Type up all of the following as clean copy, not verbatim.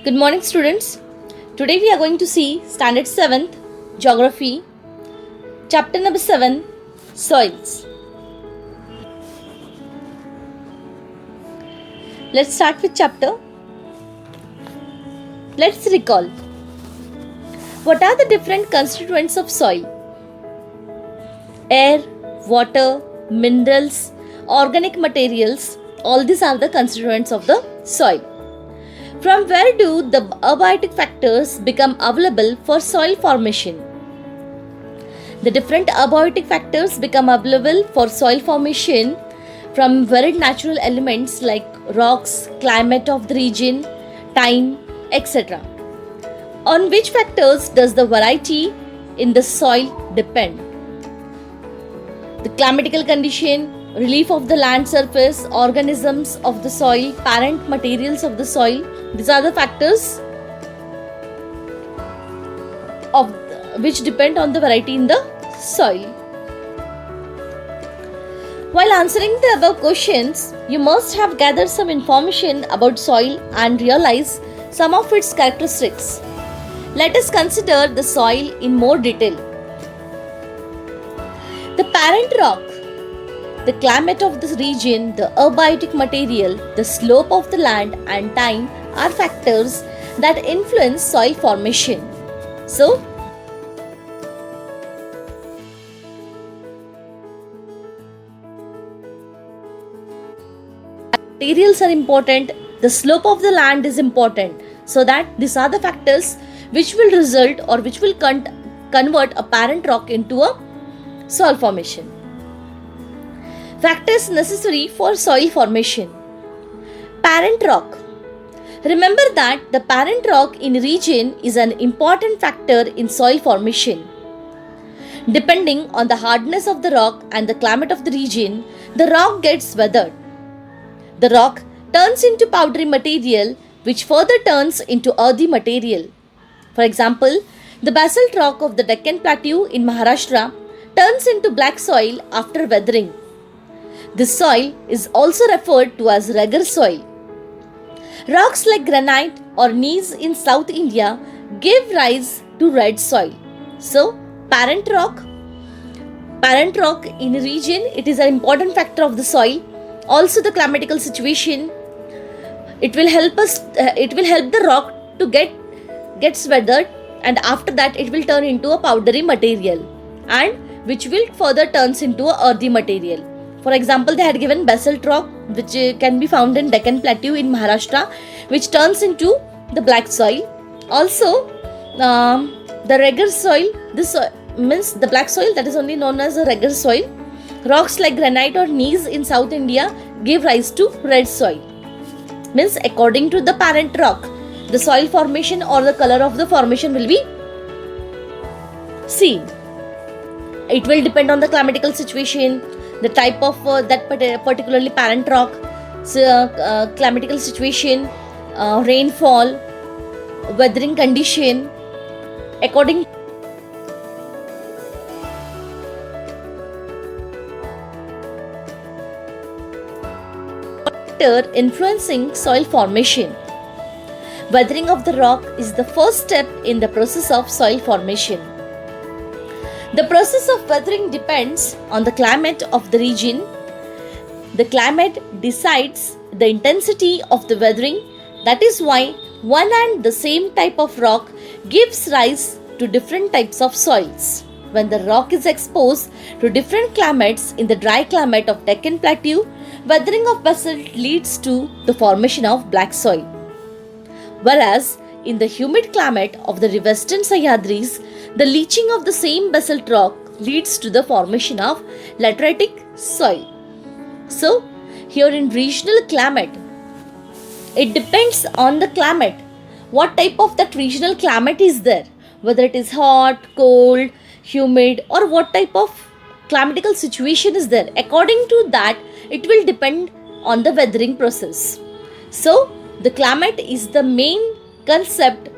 Good morning, students. Today we are going to see Standard 7th Geography, Chapter number 7, Soils. Let's start with chapter. Let's recall. What are the different constituents of soil? Air, water, minerals, organic materials, all these are the constituents of the soil. From where do the abiotic factors become available for soil formation? The different abiotic factors become available for soil formation from varied natural elements like rocks, climate of the region, time, etc. On which factors does the variety in the soil depend? The climatical condition, relief of the land surface, organisms of the soil, parent materials of the soil. These are the factors which depend on the variety in the soil. While answering the above questions, you must have gathered some information about soil and realize some of its characteristics. Let us consider the soil in more detail. The parent rock, the climate of the region, the abiotic material, the slope of the land and time are factors that influence soil formation. So, materials are important, the slope of the land is important, so that these are the factors which will result or which will convert a parent rock into a soil formation. Factors necessary for soil formation. Parent rock. Remember that the parent rock in region is an important factor in soil formation. Depending on the hardness of the rock and the climate of the region, the rock gets weathered. The rock turns into powdery material which further turns into earthy material. For example, the basalt rock of the Deccan Plateau in Maharashtra turns into black soil after weathering. This soil is also referred to as regur soil. Rocks like granite or gneiss in South India give rise to red soil. So, parent rock in a region, it is an important factor of the soil. Also, the climatical situation, it will help the rock to gets weathered, and after that it will turn into a powdery material, and which will further turns into a earthy material. For example, they had given basalt rock which can be found in Deccan Plateau in Maharashtra, which turns into the black soil. Also, the regur soil, this means the black soil, that is only known as a regur soil. Rocks like granite or gneiss in South India give rise to red soil. Means according to the parent rock, the soil formation or the color of the formation will be seen. It will depend on the climatical situation, the type of that particularly parent rock, climatical situation, rainfall, weathering condition. According factor influencing soil formation. Weathering of the rock is the first step in the process of soil formation. The process of weathering depends on the climate of the region. The climate decides the intensity of the weathering. That is why one and the same type of rock gives rise to different types of soils. When the rock is exposed to different climates in the dry climate of Deccan Plateau, weathering of basalt leads to the formation of black soil. Whereas in the humid climate of the western Sahyadris, the leaching of the same basalt rock leads to the formation of lateritic soil. So, here in regional climate, it depends on the climate. What type of that regional climate is there? Whether it is hot, cold, humid, or what type of climatical situation is there. According to that, it will depend on the weathering process. So, the climate is the main concept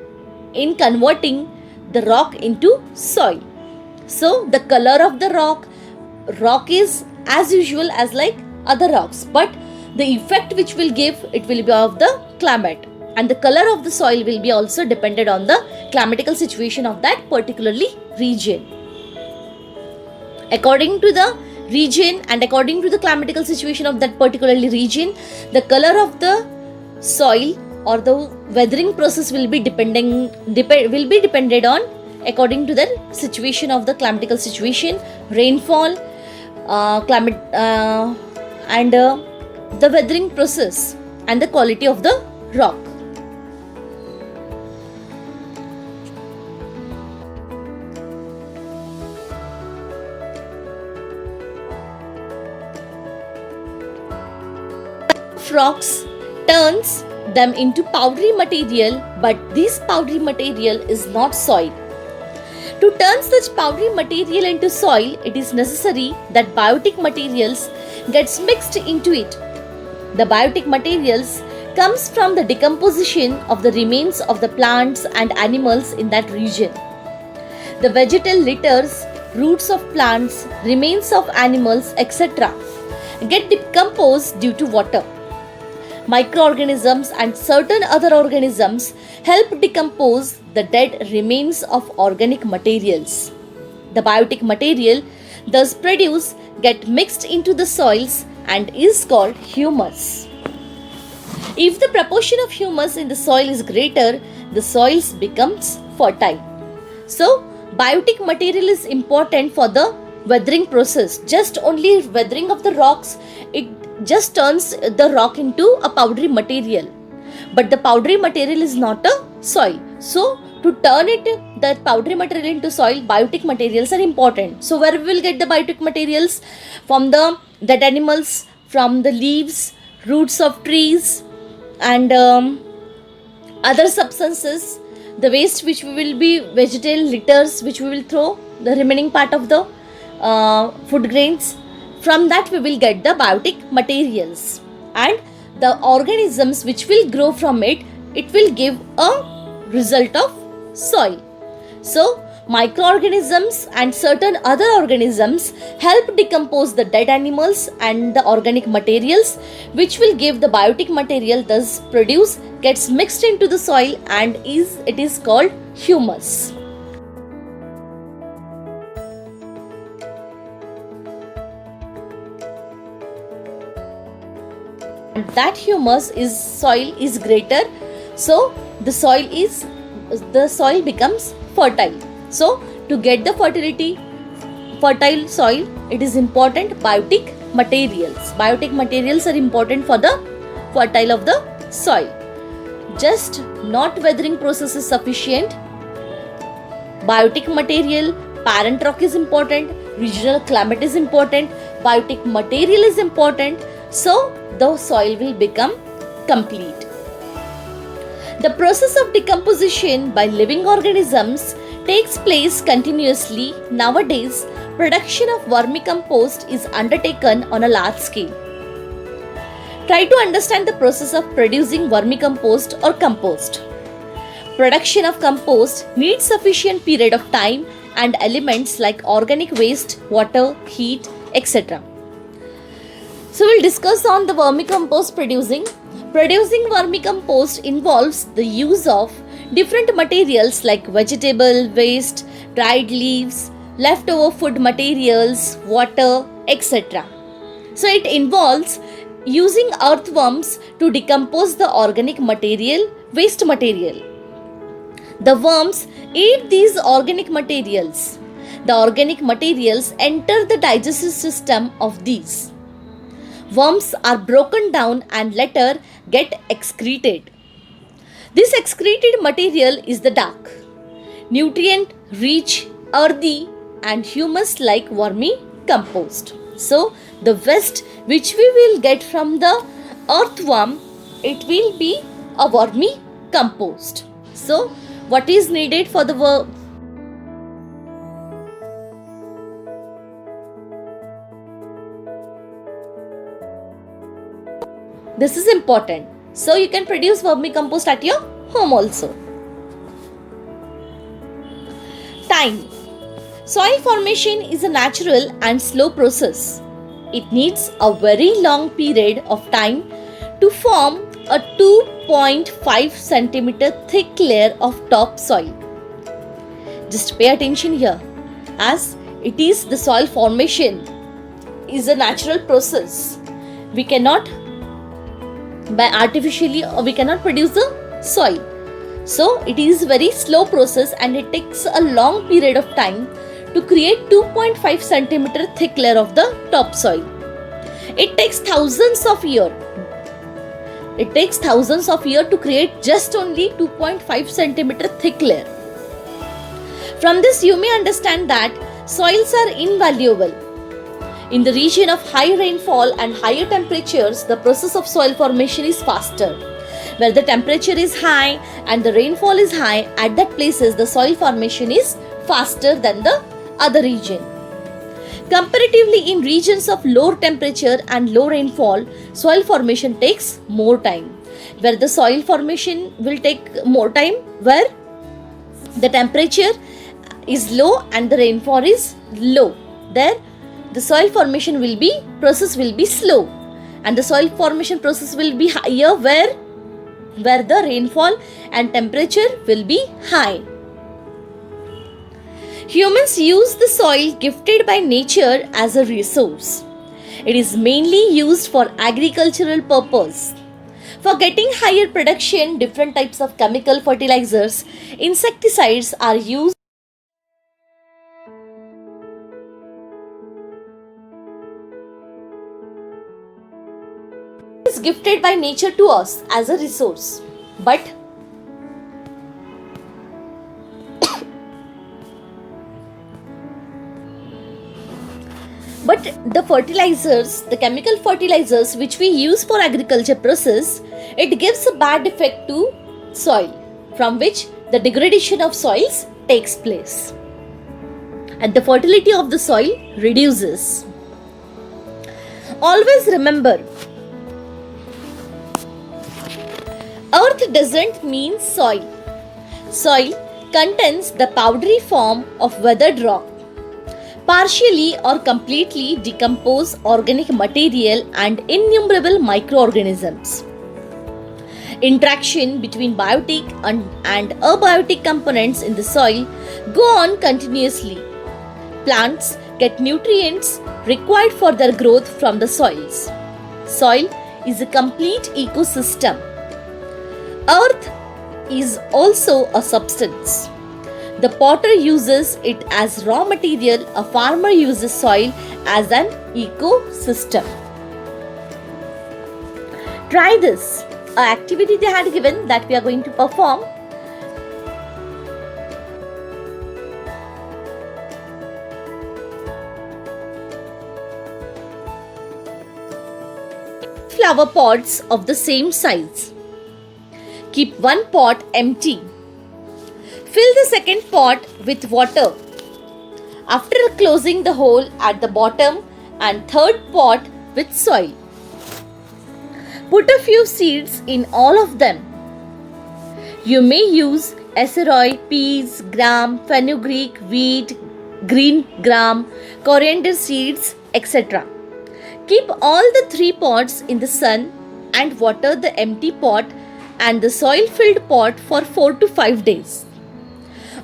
in converting the rock into soil. So, the color of the rock is as usual as like other rocks, but the effect which will give, it will be of the climate. and the color of the soil will be also dependent on the climatical situation of that particularly region. According to the region and according to the climatical situation of that particularly region, the color of the soil or the weathering process will be depended on according to the situation of the climatical situation, rainfall, climate, and the weathering process and the quality of the rock. Rocks turns them into powdery material, but this powdery material is not soil. To turn such powdery material into soil, it is necessary that biotic materials gets mixed into it. The biotic materials comes from the decomposition of the remains of the plants and animals in that region. The vegetal litters, roots of plants, remains of animals, etc. get decomposed due to water. Microorganisms and certain other organisms help decompose the dead remains of organic materials. The biotic material thus produced get mixed into the soils and is called humus. If the proportion of humus in the soil is greater, the soils becomes fertile. So, biotic material is important for the weathering process. Just only weathering of the rocks, it just turns the rock into a powdery material, but the powdery material is not a soil. So to turn that powdery material into soil, biotic materials are important. So where we will get the biotic materials? From the dead animals, from the leaves, roots of trees, and other substances, the waste which we will be vegetal litters which we will throw, the remaining part of the food grains. From that we will get the biotic materials, and the organisms which will grow from it will give a result of soil. So microorganisms and certain other organisms help decompose the dead animals and the organic materials, which will give the biotic material, thus produce, gets mixed into the soil, and it is called humus. And that humus soil is greater, so the soil becomes fertile. So to get the fertile soil, it is important biotic materials. Biotic materials are important for the fertile of the soil. Just not weathering process is sufficient. Biotic material, parent rock is important, regional climate is important, biotic material is important, so the soil will become complete. The process of decomposition by living organisms takes place continuously. Nowadays, production of vermicompost is undertaken on a large scale. Try to understand the process of producing vermicompost or compost. Production of compost needs sufficient period of time and elements like organic waste, water, heat, etc. So we'll discuss on the vermicompost producing. Producing vermicompost involves the use of different materials like vegetable waste, dried leaves, leftover food materials, water, etc. So it involves using earthworms to decompose the organic material, waste material. The worms eat these organic materials. The organic materials enter the digestive system of these. Worms are broken down and later get excreted. This excreted material is the dark, nutrient-rich, earthy and humus-like vermicompost. So, the waste which we will get from the earthworm, it will be a vermicompost. So, what is needed for the This is important. So you can produce vermicompost at your home also. Time. Soil formation is a natural and slow process. It needs a very long period of time to form a 2.5 centimeter thick layer of topsoil. Just pay attention here, as it is the soil formation is a natural process. We cannot we cannot produce the soil. So it is very slow process and it takes a long period of time to create 2.5 centimeter thick layer of the topsoil. It takes thousands of years. It takes thousands of years to create just only 2.5 centimeter thick layer. From this you may understand that soils are invaluable. In the region of high rainfall and higher temperatures, the process of soil formation is faster. Where the temperature is high and the rainfall is high, at that places the soil formation is faster than the other region. Comparatively, in regions of low temperature and low rainfall, soil formation takes more time. Where the soil formation will take more time, where the temperature is low and the rainfall is low, there the soil formation process will be slow, and the soil formation process will be higher where the rainfall and temperature will be high. Humans use the soil gifted by nature as a resource. It is mainly used for agricultural purpose. For getting higher production, different types of chemical fertilizers, insecticides are used. Is gifted by nature to us as a resource, but the fertilizers, the chemical fertilizers which we use for agriculture process, it gives a bad effect to soil, from which the degradation of soils takes place and the fertility of the soil reduces. Always remember, earth doesn't mean soil. Soil contains the powdery form of weathered rock, partially or completely decomposed organic material and innumerable microorganisms. Interaction between biotic and abiotic components in the soil go on continuously. Plants get nutrients required for their growth from the soils. Soil is a complete ecosystem. Earth is also a substance. The potter uses it as raw material, a farmer uses soil as an ecosystem. Try this. An activity they had given that we are going to perform. Flower pots of the same size. Keep one pot empty. Fill the second pot with water. After closing the hole at the bottom and third pot with soil. Put a few seeds in all of them. You may use aceroy, peas, gram, fenugreek, wheat, green gram, coriander seeds, etc. Keep all the 3 pots in the sun and water the empty pot and the soil-filled pot for 4 to 5 days.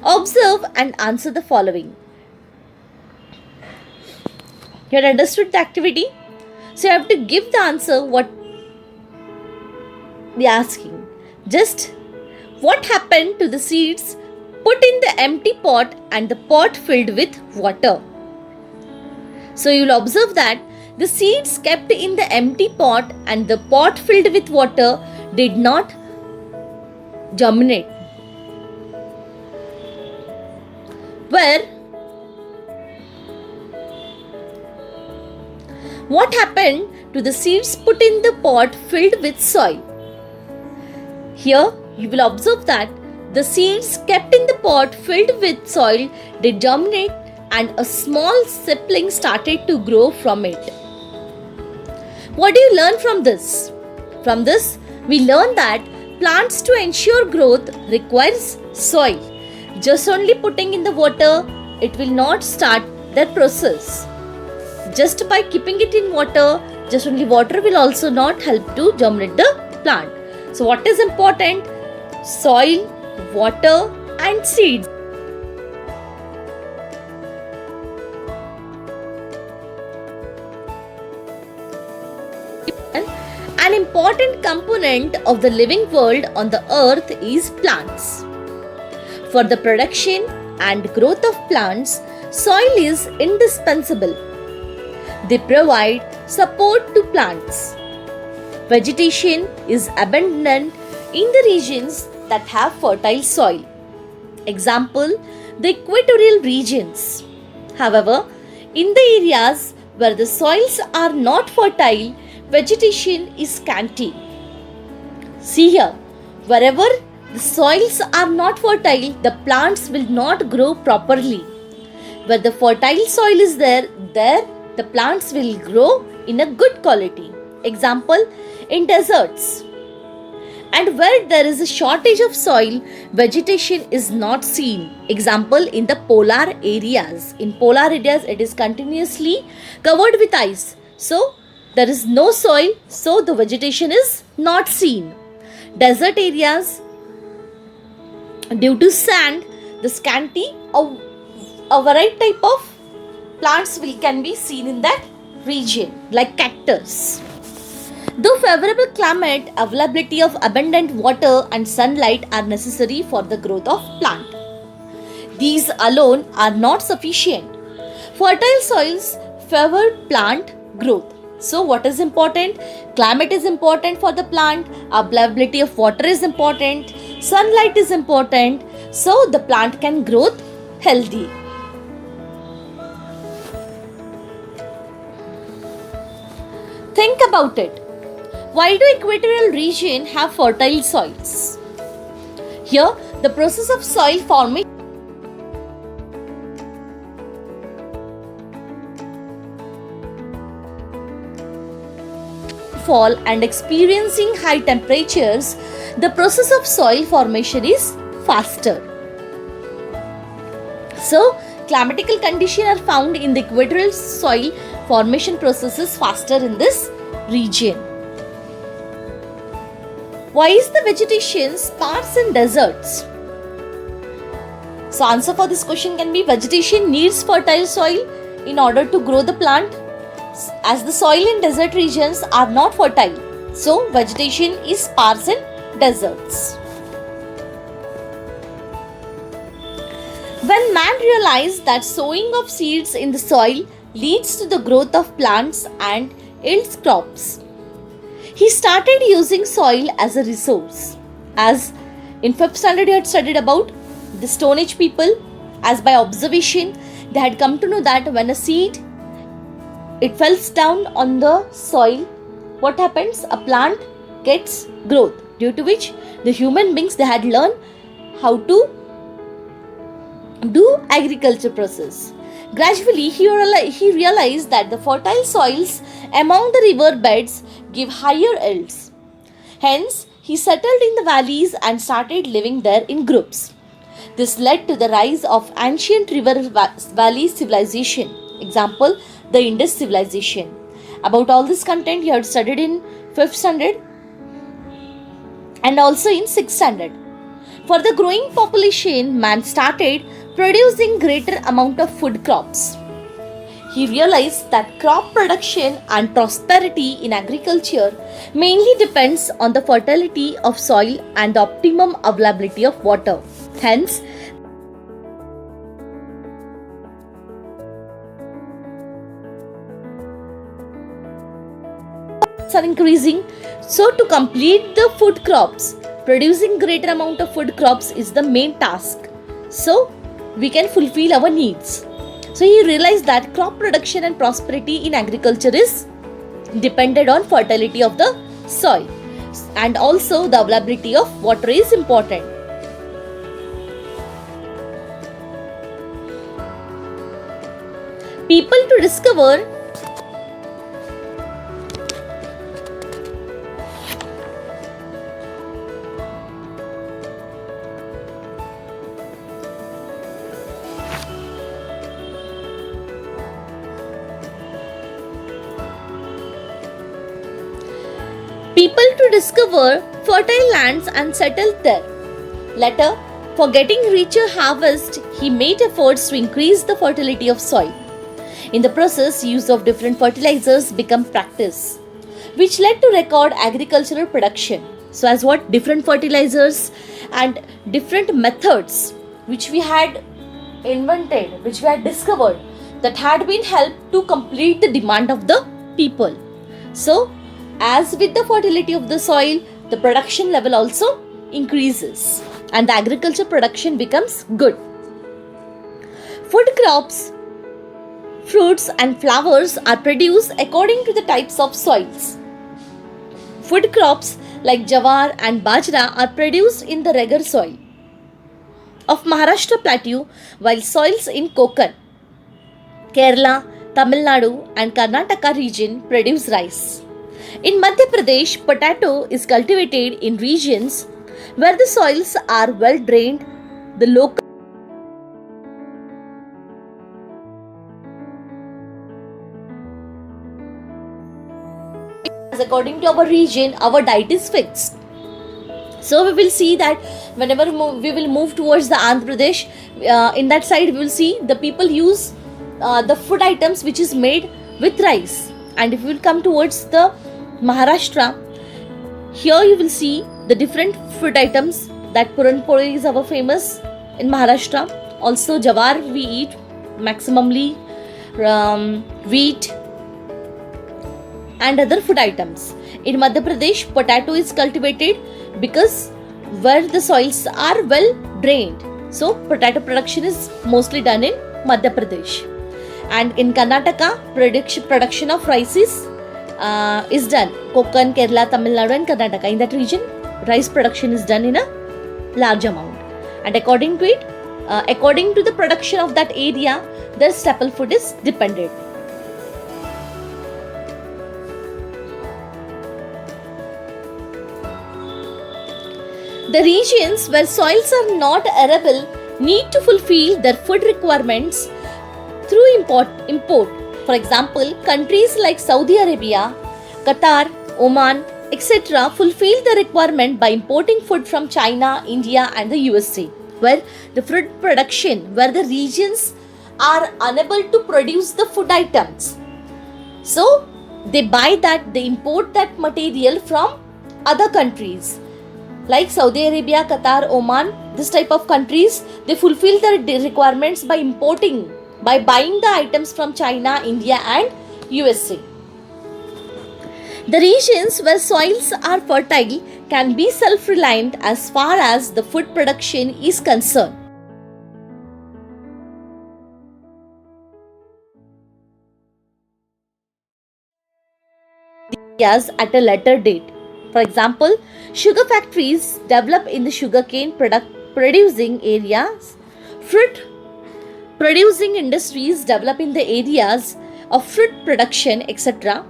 Observe and answer the following. You had understood the activity? So you have to give the answer what they are asking. Just what happened to the seeds put in the empty pot and the pot filled with water? So you will observe that the seeds kept in the empty pot and the pot filled with water did not germinate. Where what happened to the seeds put in the pot filled with soil? Here you will observe that the seeds kept in the pot filled with soil did germinate and a small sapling started to grow from it. What do you learn from this? From this, we learn that plants to ensure growth requires soil. Just only putting in the water, it will not start that process. Just by keeping it in water, just only water will also not help to germinate the plant. So what is important? Soil, water and seeds. An important component of the living world on the earth is plants. For the production and growth of plants, soil is indispensable. They provide support to plants. Vegetation is abundant in the regions that have fertile soil. Example, the equatorial regions. However, in the areas where the soils are not fertile, vegetation is scanty. See here, wherever the soils are not fertile, the plants will not grow properly. Where the fertile soil is there the plants will grow in a good quality. Example, in deserts. And where there is a shortage of soil, vegetation is not seen. Example, in the polar areas. In polar areas, it is continuously covered with ice. So, there is no soil, so the vegetation is not seen. Desert areas, due to sand, the scanty, a variety type of plants can be seen in that region, like cactus. Though favorable climate, availability of abundant water and sunlight are necessary for the growth of plant. These alone are not sufficient. Fertile soils favor plant growth. So what is important? Climate is important for the plant, availability of water is important, sunlight is important, so the plant can grow healthy. Think about it. Why do equatorial region have fertile soils? Here, the process of soil formation fall and experiencing high temperatures, the process of soil formation is faster. So, climatical conditions are found in the equatorial soil formation processes faster in this region. Why is the vegetation sparse in deserts? So answer for this question can be vegetation needs fertile soil in order to grow the plant, as the soil in desert regions are not fertile. So vegetation is sparse in deserts. When man realized that sowing of seeds in the soil leads to the growth of plants and yields crops, he started using soil as a resource. As in 5th standard you had studied about the Stone Age people, as by observation they had come to know that when a seed it falls down on the soil, what happens? A plant gets growth, due to which the human beings they had learned how to do agriculture process. Gradually, he realized that the fertile soils among the river beds give higher yields. Hence, he settled in the valleys and started living there in groups. This led to the rise of ancient river valley civilization. Example, the Indus civilization. About all this content you had studied in 5th standard and also in 6th standard. For the growing population, man started producing greater amount of food crops. He realized that crop production and prosperity in agriculture mainly depends on the fertility of soil and the optimum availability of water. Hence, are increasing. So to complete the food crops, producing greater amount of food crops is the main task. So we can fulfill our needs. So he realized that crop production and prosperity in agriculture is dependent on fertility of the soil, and also the availability of water is important. People to discover fertile lands and settled there. Later, for getting richer harvest, he made efforts to increase the fertility of soil. In the process, use of different fertilizers became practice, which led to record agricultural production. So as what different fertilizers and different methods which we had invented, which we had discovered, that had been helped to complete the demand of the people. So as with the fertility of the soil, the production level also increases and the agriculture production becomes good. Food crops, fruits and flowers are produced according to the types of soils. Food crops like jawar and bajra are produced in the regular soil of Maharashtra plateau, while soils in Konkan, Kerala, Tamil Nadu and Karnataka region produce rice. In Madhya Pradesh, potato is cultivated in regions where the soils are well drained. The local according to our region, our diet is fixed. So we will see that whenever we will move towards the Andhra Pradesh, in that side we will see the people use the food items which is made with rice. And if we will come towards the Maharashtra, here you will see the different food items, that Puran Poli is our famous in Maharashtra. Also jawar we eat maximally, wheat and other food items. In Madhya Pradesh, potato is cultivated because where the soils are well drained. So potato production is mostly done in Madhya Pradesh. And in Karnataka, production of rice is done. Konkan, Kerala, Tamil Nadu and Karnataka. In that region, rice production is done in a large amount. And according to it, according to the production of that area, the staple food is dependent. The regions where soils are not arable need to fulfill their food requirements through import. For example, countries like Saudi Arabia, Qatar, Oman, etc. fulfill the requirement by importing food from China, India and the USA, where the food production, where the regions are unable to produce the food items. So they buy that, they import that material from other countries. Like Saudi Arabia, Qatar, Oman, this type of countries, they fulfill their requirements by importing, by buying the items from China, India and USA. The regions where soils are fertile can be self-reliant as far as the food production is concerned. At a later date. For example, sugar factories develop in the sugarcane producing areas, fruit producing industries develop in the areas of fruit production, etc.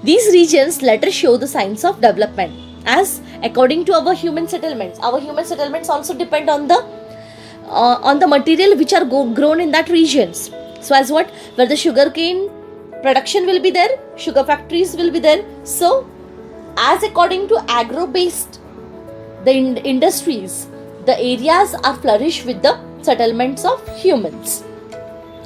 These regions later show the signs of development, as according to our human settlements. Our human settlements also depend on the material which are grown in that regions. So as what, where the sugarcane production will be there, sugar factories will be there. So as according to agro-based the industries, the areas are flourished with the settlements of humans.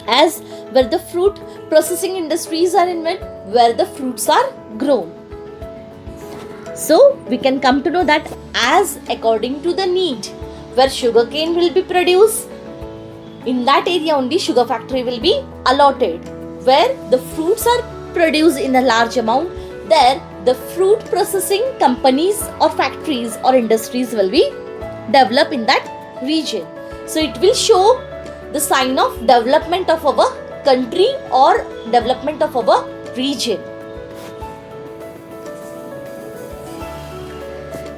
As where the fruit processing industries are invented, where the fruits are grown. So we can come to know that as according to the need, where sugarcane will be produced, in that area only sugar factory will be allotted. Where the fruits are produced in a large amount, there the fruit processing companies or factories or industries will be developed in that region. So it will show the sign of development of our country or development of our region.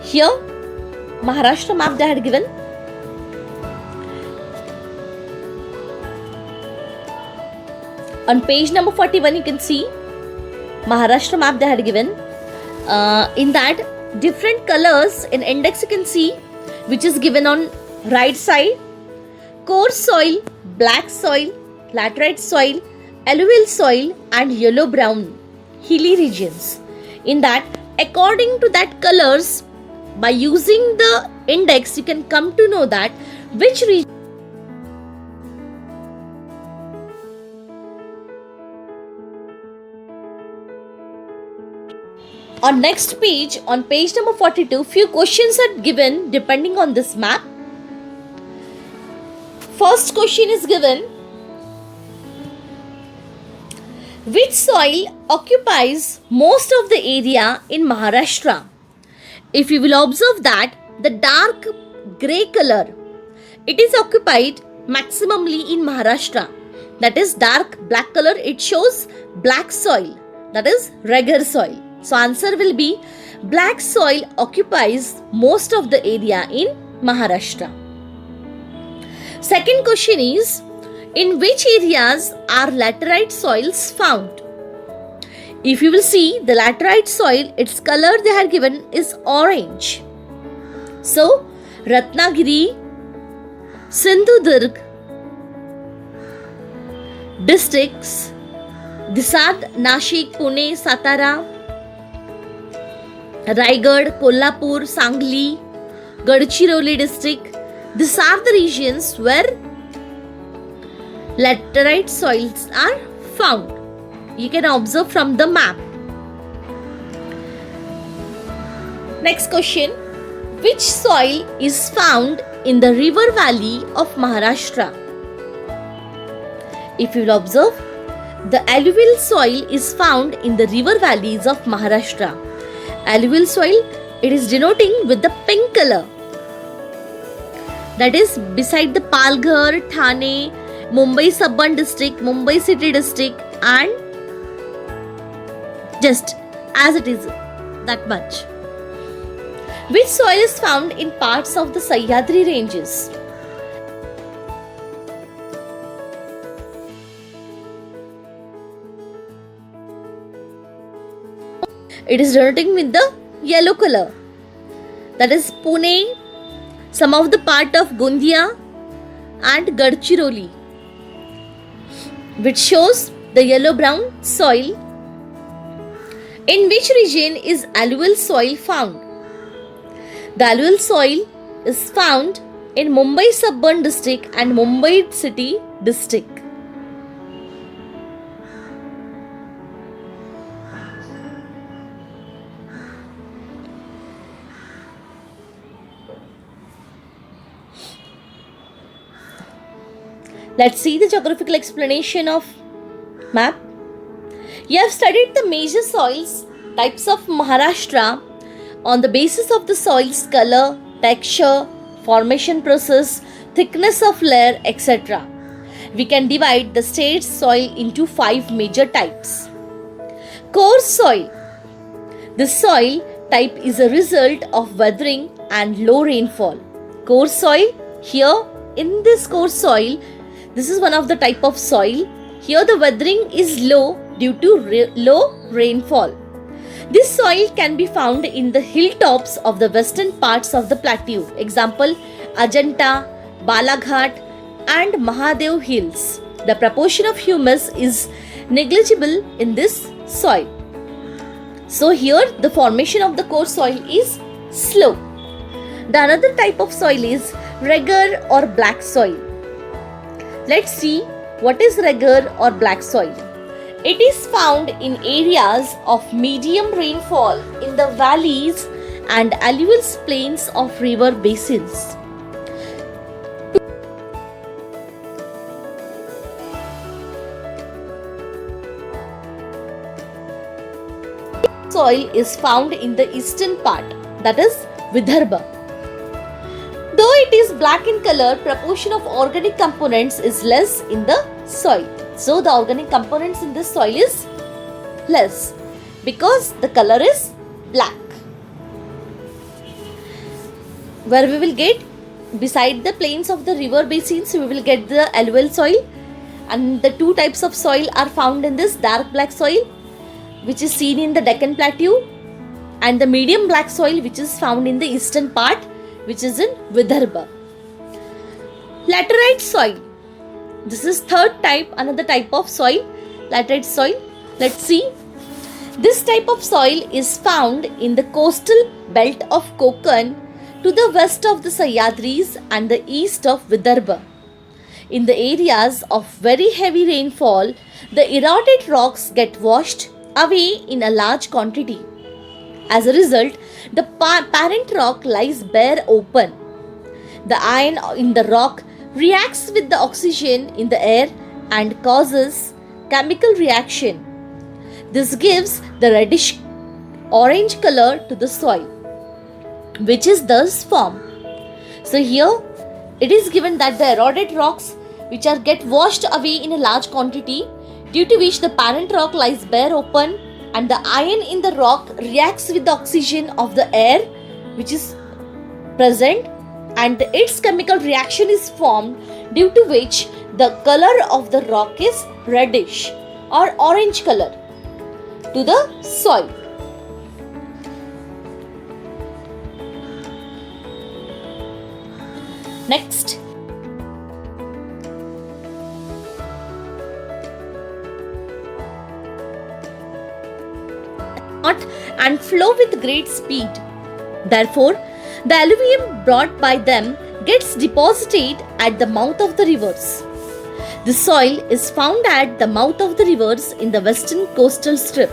Here Maharashtra map they had given. On page number 41 you can see Maharashtra map they had given. In that different colors in index you can see, which is given on right side: coarse soil, black soil, laterite soil, alluvial soil and yellow brown hilly regions. In that according to that colors, By using the index, you can come to know that which region. On next page, on page number 42, few questions are given depending on this map. First question is given, which soil occupies most of the area in Maharashtra? If you will observe that the dark grey color, it is occupied maximally in Maharashtra. That is dark black color, it shows black soil, that is Regar soil. So answer will be black soil occupies most of the area in Maharashtra. Second question is, in which areas are laterite soils found? If you will see the laterite soil, its color they have given is orange. So Ratnagiri, Sindhudurg districts, these are Nashik, Pune, Satara, Raigad, Kolhapur, Sangli, Gadchiroli district. These are the regions where laterite soils are found. You can observe from the map. Next question. Which soil is found in the river valley of Maharashtra? If you will observe, the alluvial soil is found in the river valleys of Maharashtra. Alluvial soil, it is denoting with the pink color. That is beside the Palghar, Thane, Mumbai Suburban district, Mumbai city district, and just as it is, that much. Which soil is found in parts of the Sahyadri ranges? It is denoting with the yellow color. That is Pune, some of the part of Gondia and Gadchiroli, which shows the yellow brown soil. In which region is alluvial soil found? The alluvial soil is found in Mumbai Suburban district and Mumbai city district. Let's see the geographical explanation of map. You have studied the major soils types of Maharashtra on the basis of the soil's color, texture, formation process, thickness of layer, etc. We can divide the state's soil into 5 major types. Coarse soil. This soil type is a result of weathering and low rainfall. Coarse soil, here in this coarse soil, this is one of the type of soil. Here the weathering is low due to low rainfall. This soil can be found in the hilltops of the western parts of the plateau. Example, Ajanta, Balaghat and Mahadev hills. The proportion of humus is negligible in this soil. So here the formation of the coarse soil is slow. The another type of soil is Regar or black soil. Let's see what is Regar or black soil. It is found in areas of medium rainfall in the valleys and alluvial plains of river basins. Soil is found in the eastern part, that is Vidarbha. Though it is black in color, proportion of organic components is less in the soil. So the organic components in this soil is less because the color is black. Where we will get beside the plains of the river basins, we will get the alluvial soil, and the 2 types of soil are found in this dark black soil, which is seen in the Deccan Plateau, and the medium black soil, which is found in the eastern part, which is in Vidarbha. Laterite soil. This is third type, another type of soil, laterite soil. Let's see. This type of soil is found in the coastal belt of Konkan to the west of the Sahyadris and the east of Vidarbha. In the areas of very heavy rainfall, the eroded rocks get washed away in a large quantity. As a result, the parent rock lies bare open. The iron in the rock reacts with the oxygen in the air and causes chemical reaction. This gives the reddish orange color to the soil, which is thus formed. So here it is given that the eroded rocks which are get washed away in a large quantity, due to which the parent rock lies bare open and the iron in the rock reacts with the oxygen of the air which is present, and its chemical reaction is formed, due to which the color of the rock is reddish or orange color to the soil. Next, and flow with great speed. Therefore, the alluvium brought by them gets deposited at the mouth of the rivers. The soil is found at the mouth of the rivers in the western coastal strip.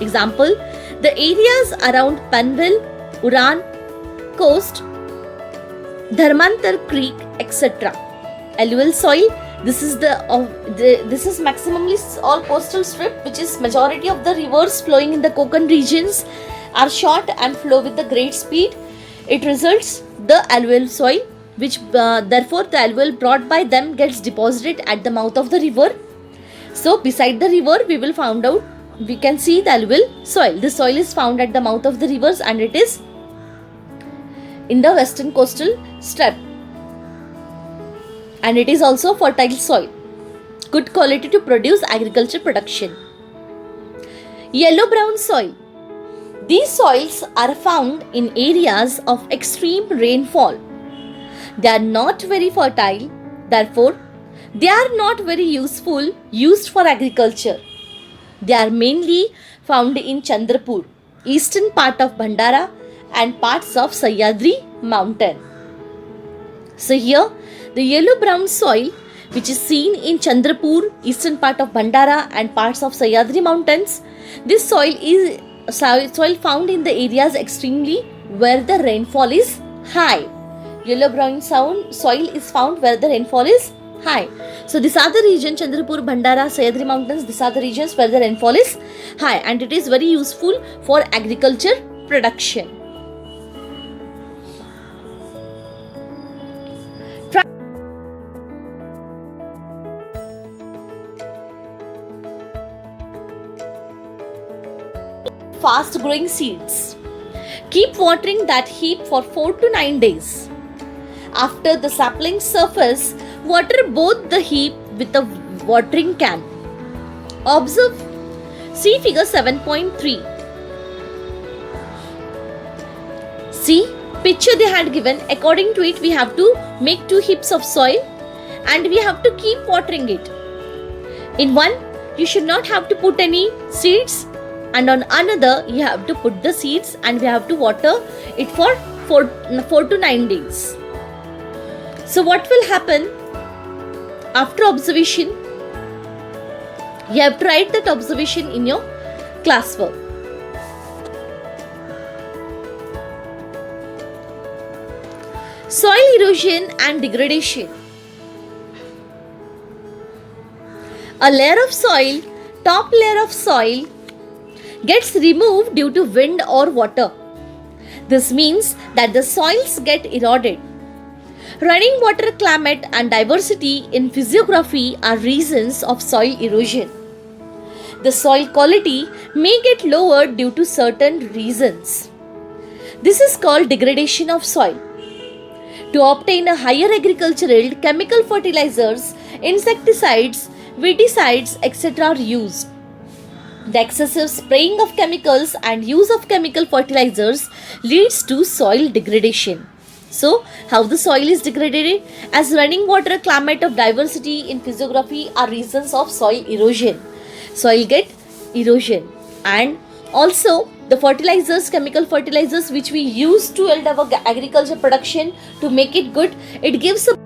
Example, the areas around Panvel, Uran coast, Dharmantar Creek, etc. Alluvial soil. This is maximally all coastal strip, which is majority of the rivers flowing in the Konkan regions are short and flow with the great speed. It results the alluvial soil, which therefore the alluvial brought by them gets deposited at the mouth of the river. So beside the river we can see the alluvial soil. The soil is found at the mouth of the rivers and it is in the western coastal strip. And it is also fertile soil, good quality to produce agriculture production. Yellow-brown soil. These soils are found in areas of extreme rainfall. They are not very fertile, therefore they are not very used for agriculture. They are mainly found in Chandrapur, eastern part of Bhandara and parts of Sahyadri mountain. So here the yellow-brown soil which is seen in Chandrapur, eastern part of Bhandara and parts of Sahyadri mountains, this soil is soil found in the areas extremely where the rainfall is high. Yellow-brown soil is found where the rainfall is high. So these are the regions, Chandrapur, Bhandara, Sahyadri mountains, these are the regions where the rainfall is high and it is very useful for agriculture production. Fast growing seeds. Keep watering that heap for 4 to 9 days. After the saplings surface, water both the heap with a watering can. Observe, see figure 7.3. See, picture they had given. According to it, we have to make 2 heaps of soil and we have to keep watering it. In one, you should not have to put any seeds, and on another you have to put the seeds and we have to water it for 4 to 9 days. So what will happen after observation? You have to write that observation in your classwork. Soil erosion and degradation. A layer of soil, top layer of soil, gets removed due to wind or water. This means that the soils get eroded. Running water, climate and diversity in physiography are reasons of soil erosion. The soil quality may get lower due to certain reasons. This is called degradation of soil. To obtain a higher agricultural yield, chemical fertilizers, insecticides, weedicides, etc. are used. The excessive spraying of chemicals and use of chemical fertilizers leads to soil degradation. So, how the soil is degraded? As running water, climate of diversity in physiography are reasons of soil erosion. Soil get erosion and Also, the fertilizers, chemical fertilizers which we use to build our agriculture production to make it good, it gives a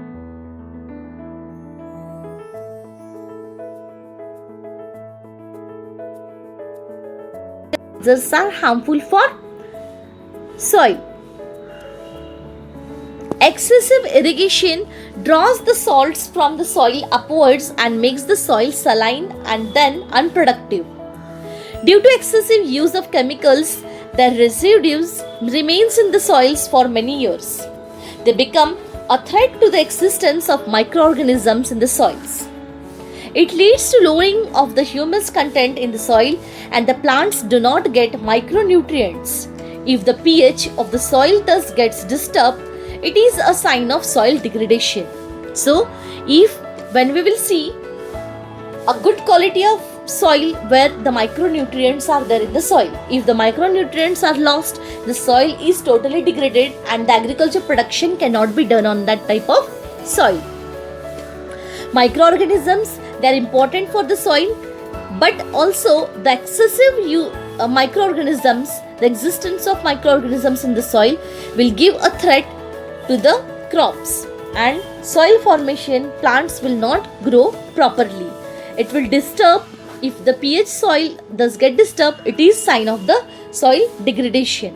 fertilizers are harmful for soil. Excessive irrigation draws the salts from the soil upwards and makes the soil saline and then unproductive. Due to excessive use of chemicals, their residues remains in the soils for many years. They become a threat to the existence of microorganisms in the soils. It leads to lowering of the humus content in the soil and the plants do not get micronutrients. If the pH of the soil thus gets disturbed, it is a sign of soil degradation. So, when we will see a good quality of soil where the micronutrients are there in the soil, if the micronutrients are lost, the soil is totally degraded and the agriculture production cannot be done on that type of soil. Microorganisms, they are important for the soil, but also the excessive microorganisms, the existence of microorganisms in the soil will give a threat to the crops, and soil formation, plants will not grow properly. It will disturb. If the pH soil does get disturbed, it is sign of the soil degradation.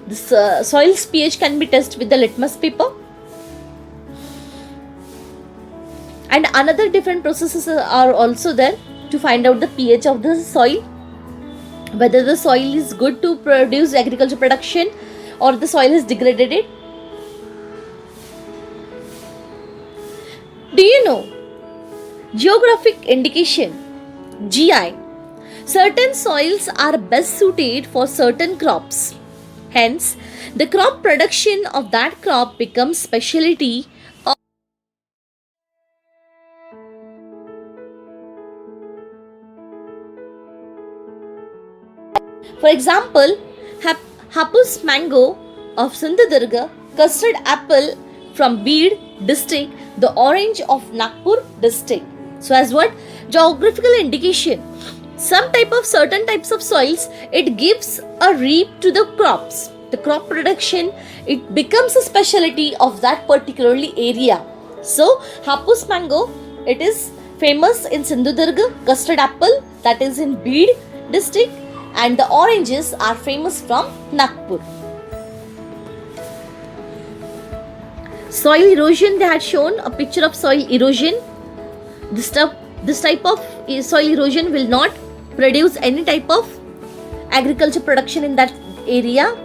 This soil's pH can be tested with the litmus paper. And another different processes are also there to find out the pH of the soil, whether the soil is good to produce agriculture production or the soil is degraded. Do you know geographic indication, GI? Certain soils are best suited for certain crops. Hence, the crop production of that crop becomes specialty. For example, Hapus mango of Sindhudurga, custard apple from Beed district, the orange of Nagpur district. So as what? Geographical indication. Certain types of soils, it gives a reap to the crops. The crop production, it becomes a specialty of that particularly area. So Hapus mango, it is famous in Sindhudurga, custard apple that is in Beed district, and the oranges are famous from Nagpur. Soil erosion, they had shown a picture of soil erosion. This type of soil erosion will not produce any type of agriculture production in that area.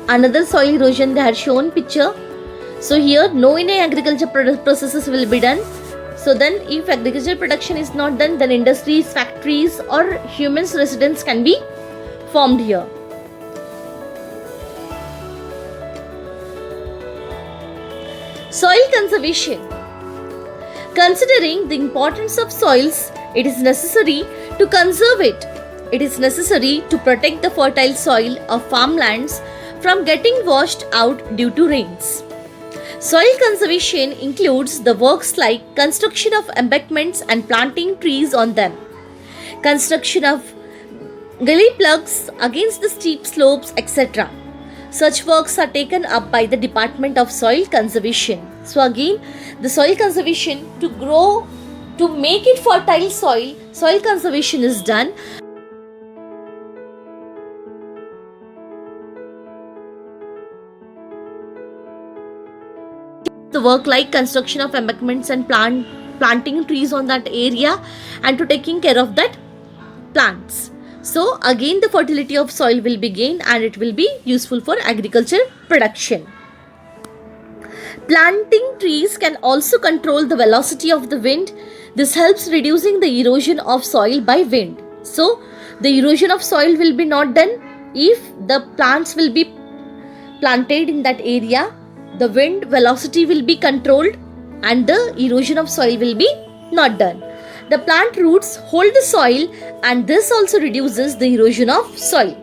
Another soil erosion, they had shown picture. So here no any agriculture processes will be done. So then if agriculture production is not done, then industries, factories or humans residents can be formed here. Soil conservation. Considering the importance of soils, it is necessary to conserve it. It is necessary to protect the fertile soil of farmlands from getting washed out due to rains. Soil conservation includes the works like construction of embankments and planting trees on them, construction of gully plugs against the steep slopes, etc. Such works are taken up by the Department of Soil Conservation. So again, the soil conservation, to make it fertile soil conservation is done. The work like construction of embankments and planting trees on that area and to taking care of that plants. So again the fertility of soil will be gained and it will be useful for agriculture production. Planting trees can also control the velocity of the wind. This helps reducing the erosion of soil by wind. So the erosion of soil will be not done if the plants will be planted in that area. The wind velocity will be controlled and the erosion of soil will be not done. The plant roots hold the soil and this also reduces the erosion of soil.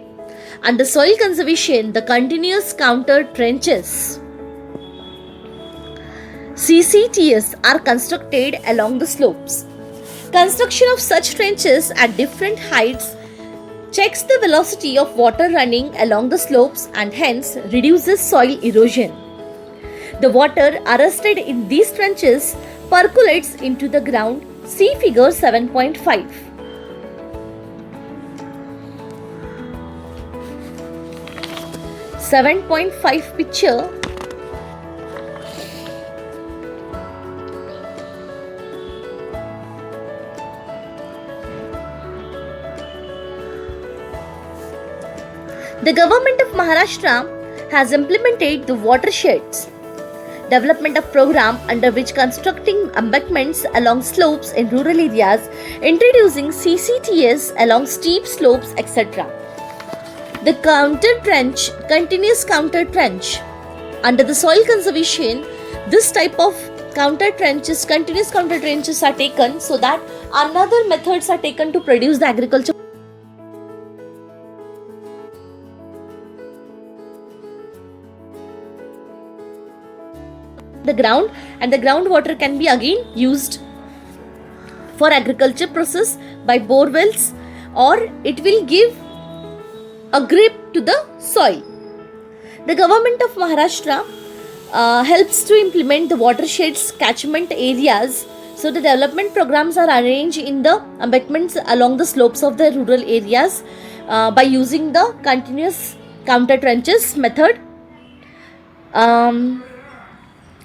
Under soil conservation, the continuous counter trenches. CCTS are constructed along the slopes. Construction of such trenches at different heights checks the velocity of water running along the slopes and hence reduces soil erosion. The water arrested in these trenches percolates into the ground. See figure 7.5. Picture. The government of Maharashtra has implemented the watersheds development of program under which constructing embankments along slopes in rural areas, introducing CCTS along steep slopes, etc. The continuous counter trench. Under the soil conservation, this type of continuous counter trenches are taken so that another methods are taken to produce the agriculture. The ground and the groundwater can be again used for agriculture process by bore wells, or it will give a grip to the soil. The government of Maharashtra helps to implement the watersheds catchment areas. So the development programs are arranged in the embankments along the slopes of the rural areas by using the continuous counter trenches method.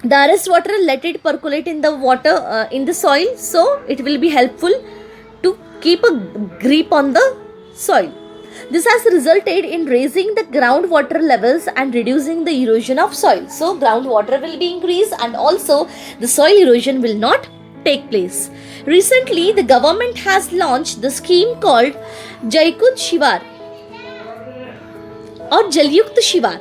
The arrest water, let it percolate in the water in the soil, so it will be helpful to keep a grip on the soil. This has resulted in raising the groundwater levels and reducing the erosion of soil. So groundwater will be increased and also the soil erosion will not take place. Recently, the government has launched the scheme called Jaikut Shivar or Jalyukt Shivar.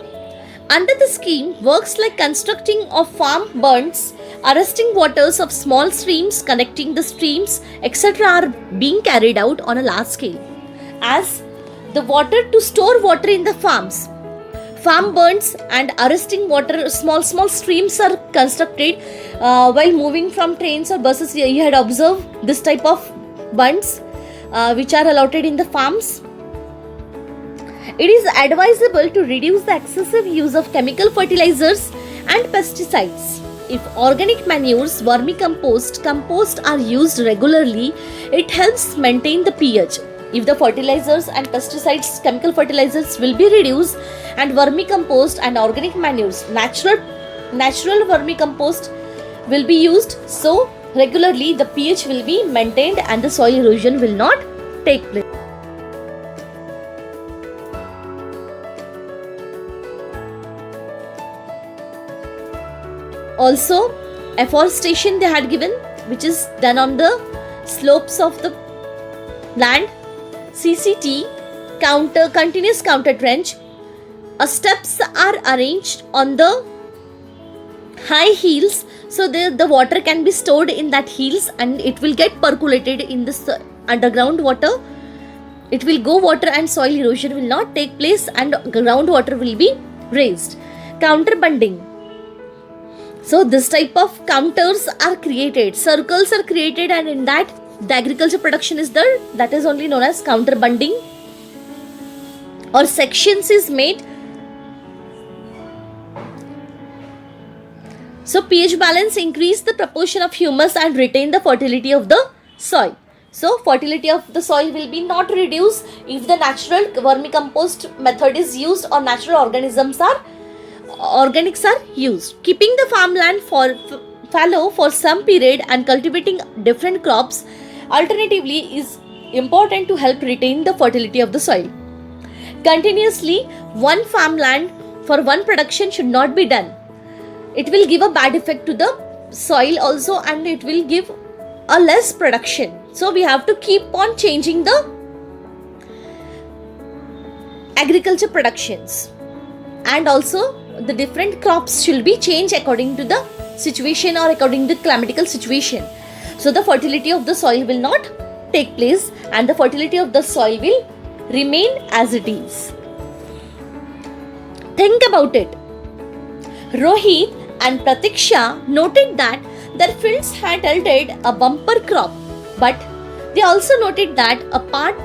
Under the scheme, works like constructing of farm bunds, arresting waters of small streams, connecting the streams, etc. are being carried out on a large scale. As the water to store water in the farms, farm bunds and arresting water, small streams are constructed while moving from trains or buses. You had observed this type of bunds which are allotted in the farms. It is advisable to reduce the excessive use of chemical fertilizers and pesticides. If organic manures, vermicompost, compost are used regularly, it helps maintain the pH. If the fertilizers and pesticides, chemical fertilizers will be reduced and vermicompost and organic manures, natural vermicompost will be used, so regularly the pH will be maintained and the soil erosion will not take place. Also, afforestation they had given, which is done on the slopes of the land. CCT, continuous counter trench. Steps are arranged on the high hills, so the water can be stored in that hills and it will get percolated in the underground water. It will go water and soil erosion will not take place and groundwater will be raised. Counterbunding. So this type of counters are created, circles are created, and in that the agriculture production is there. That is only known as counterbunding. Or sections is made. So pH balance increase the proportion of humus and retain the fertility of the soil. So fertility of the soil will be not reduced if the natural vermicompost method is used or natural organics are used. Keeping the farmland fallow for some period and cultivating different crops alternatively is important to help retain the fertility of the soil. Continuously, one farmland for one production should not be done. It will give a bad effect to the soil also and it will give a less production. So we have to keep on changing the agriculture productions, and also the different crops should be changed according to the situation or according to the climatical situation. So the fertility of the soil will not take place and the fertility of the soil will remain as it is. Think about it. Rohit and Pratiksha noted that their fields had yielded a bumper crop, but they also noted that a part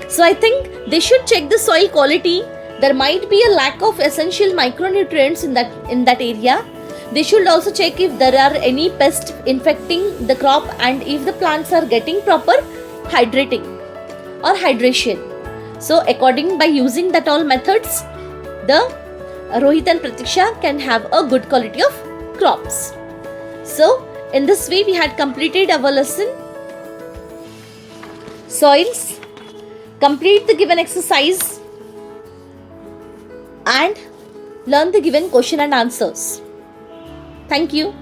So I think they should check the soil quality. There might be a lack of essential micronutrients in that area. They should also check if there are any pests infecting the crop and if the plants are getting proper hydrating or hydration. So by using that all methods, the Rohit and Pratiksha can have a good quality of crops. So in this way we had completed our lesson soils. Complete the given exercise and learn the given question and answers. Thank you.